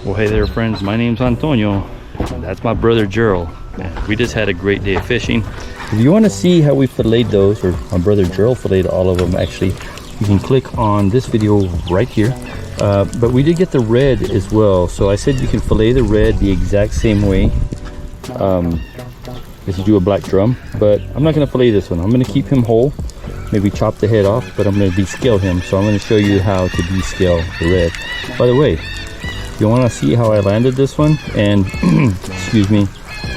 Well, hey there friends, my name's Antonio. That's my brother Gerald. We just had a great day of fishing. If you want to see how we filleted those, or my brother Gerald filleted all of them actually, you can click on this video right here. But we did get the red as well, so I said you can fillet the red the exact same way as you do a black drum, but I'm not going to fillet this one. I'm going to keep him whole, maybe chop the head off, but I'm going to descale him. So I'm going to show you how to descale the red. By the way, if you want to see how I landed this one and excuse me,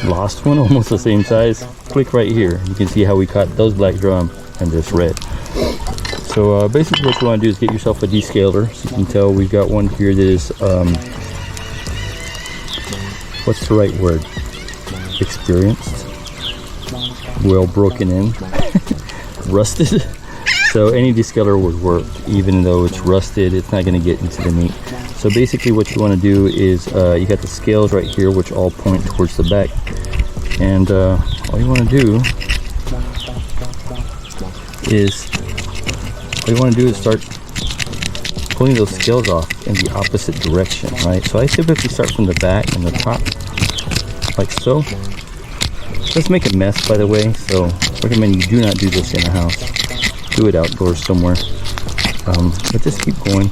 lost one almost the same size, click right here. You can see how we caught those black drum and this red. So basically what you want to do is get yourself a descaler. So you can tell we've got one here that is what's the right word, experienced, well broken in, rusted. So any descaler would work. Even though it's rusted, it's not going to get into the meat. So basically what you want to do is you got the scales right here which all point towards the back, and all you want to do is start pulling those scales off in the opposite direction, right? So I typically start from the back and the top, like so. Let's make a mess, by the way, so I recommend you do not do this in a house. Do it outdoors somewhere. But just keep going.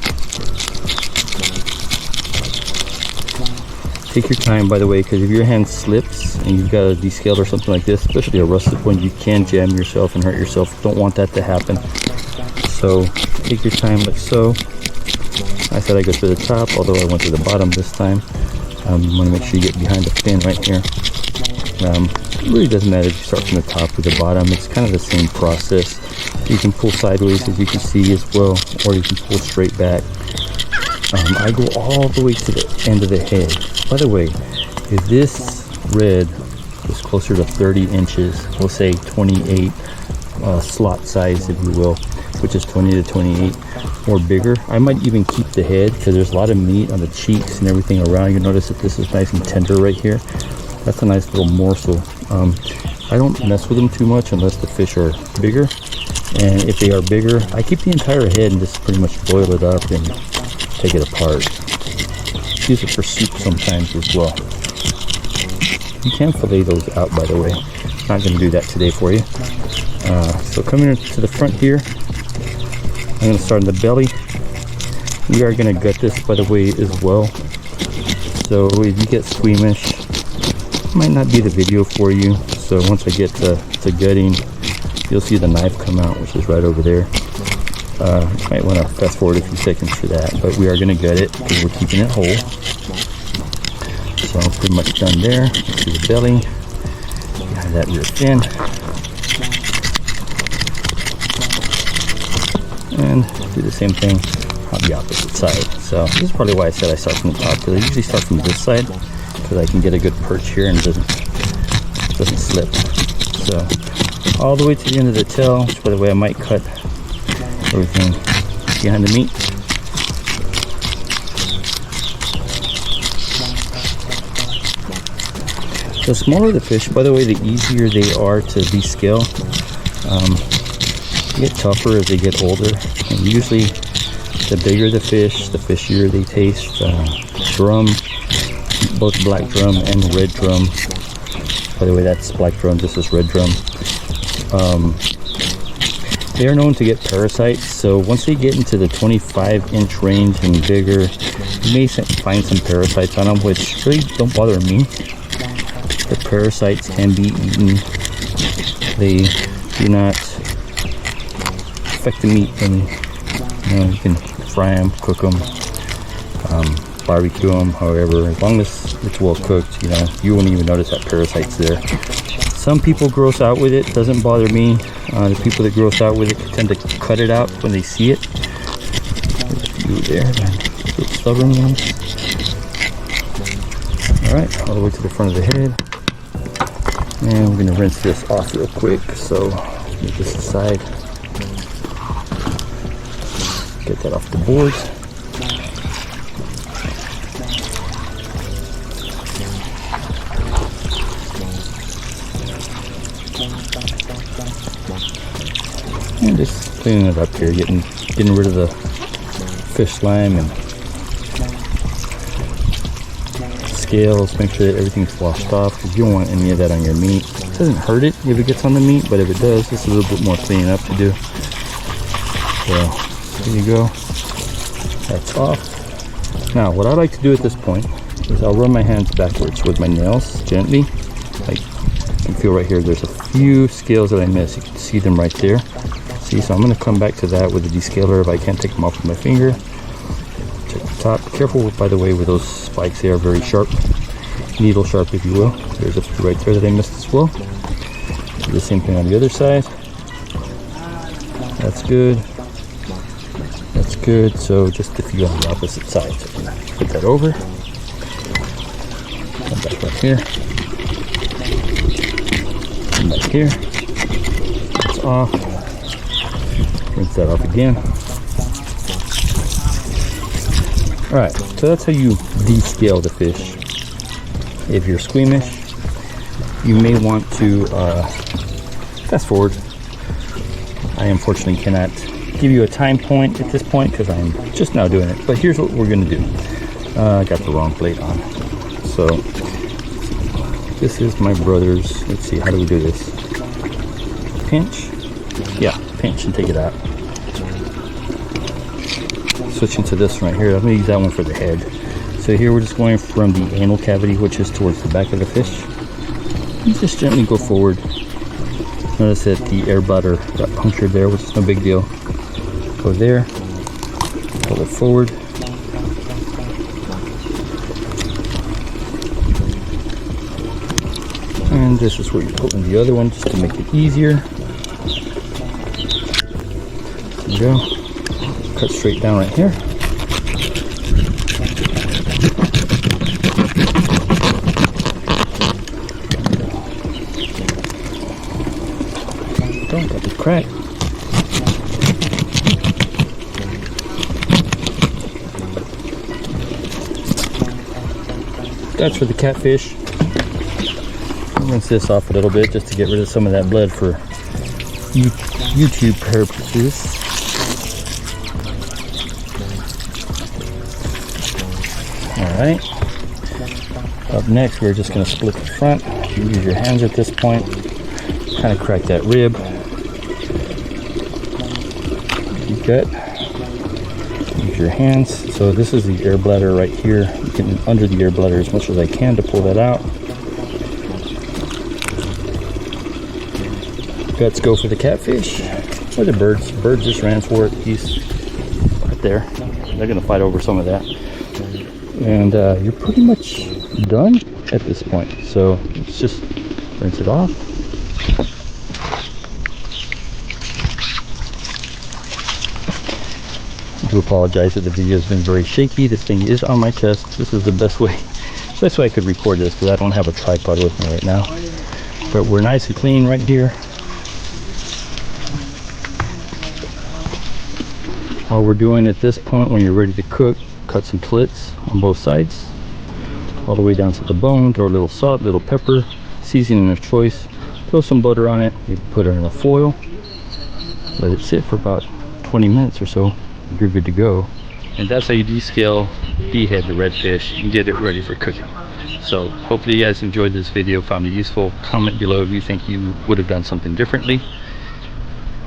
Take your time, by the way, because if your hand slips and you've got a descale or something like this, especially a rusted one, you can jam yourself and hurt yourself. Don't want that to happen. So take your time like so. I said I go to the top, although I went to the bottom this time. You want to make sure you get behind the fin right here. It really doesn't matter if you start from the top or the bottom. It's kind of the same process. You can pull sideways, as you can see, as well, or you can pull straight back. I go all the way to the end of the head. By the way, if this red is closer to 30 inches, we'll say 28 slot size, if you will, which is 20 to 28 or bigger, I might even keep the head because there's a lot of meat on the cheeks and everything around. You notice that this is nice and tender right here. That's a nice little morsel. I don't mess with them too much unless the fish are bigger, and if they are bigger, I keep the entire head and just pretty much boil it up and take it apart. Use it for soup sometimes as well. You can fillet those out, by the way. I'm not going to do that today for you. So coming to the front here, I'm going to start in the belly. We are going to gut this, by the way, as well. So if you get squeamish, it might not be the video for you. So once I get to gutting, you'll see the knife come out, which is right over there. You might want to fast forward a few seconds for that, but we are going to gut it because we're keeping it whole. So I'm pretty much done there. See the belly, behind that rear fin, and do the same thing on the opposite side. So this is probably why I said I start from the top, because I usually start from this side because I can get a good perch here and it doesn't slip. So all the way to the end of the tail, which by the way I might cut everything behind the meat. The smaller the fish, by the way, the easier they are to descale. They get tougher as they get older, and usually the bigger the fish, the fishier they taste. Drum, both black drum and red drum. By the way, that's black drum, this is red drum. They are known to get parasites, so once they get into the 25-inch range and bigger, you may find some parasites on them, which really don't bother me. The parasites can be eaten. They do not affect the meat any. You can fry them, cook them, barbecue them, however, as long as it's well cooked, you won't even notice that parasite's there. Some people gross out with it, doesn't bother me. The people that gross out with it tend to cut it out when they see it. There's a few there, little stubborn ones. Alright, all the way to the front of the head. And we're going to rinse this off real quick, so move this aside. Get that off the boards. And just cleaning it up here, getting rid of the fish slime and scales, make sure that everything's washed off, because you don't want any of that on your meat. It doesn't hurt it if it gets on the meat, but if it does, it's a little bit more cleaning up to do. So there you go, that's off. Now what I like to do at this point is I'll run my hands backwards with my nails gently. Like, you can feel right here, there's a few scales that I missed. You can see them right there. See, so I'm going to come back to that with the descaler if I can't take them off with my finger. Check the top. Be careful, by the way, with those spikes. They are very sharp, needle sharp, if you will. There's a few right there that I missed as well. Do the same thing on the other side. That's good. That's good. So just a few on the opposite side. So I'm going to put that over. Come back right here. Come back here. It's off. Rinse that off again. Alright, so that's how you descale the fish. If you're squeamish, you may want to fast forward. I unfortunately cannot give you a time point at this point because I'm just now doing it. But here's what we're going to do. I got the wrong plate on. So this is my brother's. Let's see, how do we do this? Pinch. Yeah, pinch and take it out. Switching to this one right here. I'm going to use that one for the head. So here we're just going from the anal cavity, which is towards the back of the fish. You just gently go forward. Notice that the air bladder got punctured there, which is no big deal. Go there. Pull it forward. And this is where you pull in the other one just to make it easier. There you go. Cut straight down right here. Don't got the crack. That's for the catfish. Rinse this off a little bit just to get rid of some of that blood for YouTube purposes. Alright, up next we're just going to split the front. You use your hands at this point, kind of crack that rib. Gut. Use your hands. So this is the air bladder right here. You can under the air bladder as much as I can to pull that out. Guts go for the catfish or the birds. Birds just ran for it. He's right there. They're going to fight over some of that. And you're pretty much done at this point. So let's just rinse it off. I do apologize that the video has been very shaky. This thing is on my chest. This is the best way I could record this because I don't have a tripod with me right now. But we're nice and clean right here. All we're doing at this point, when you're ready to cook, cut some slits on both sides all the way down to the bone. Throw a little salt, little pepper, seasoning of choice, throw some butter on it. You put it in a foil, let it sit for about 20 minutes or so. You're good to go. And that's how you descale, dehead the redfish and get it ready for cooking. So hopefully you guys enjoyed this video, found it useful. Comment below if you think you would have done something differently.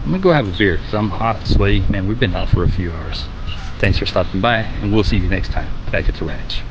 I'm gonna go have a beer because I'm hot, sweaty. Man, we've been out for a few hours. Thanks for stopping by, and we'll see you next time back at the ranch.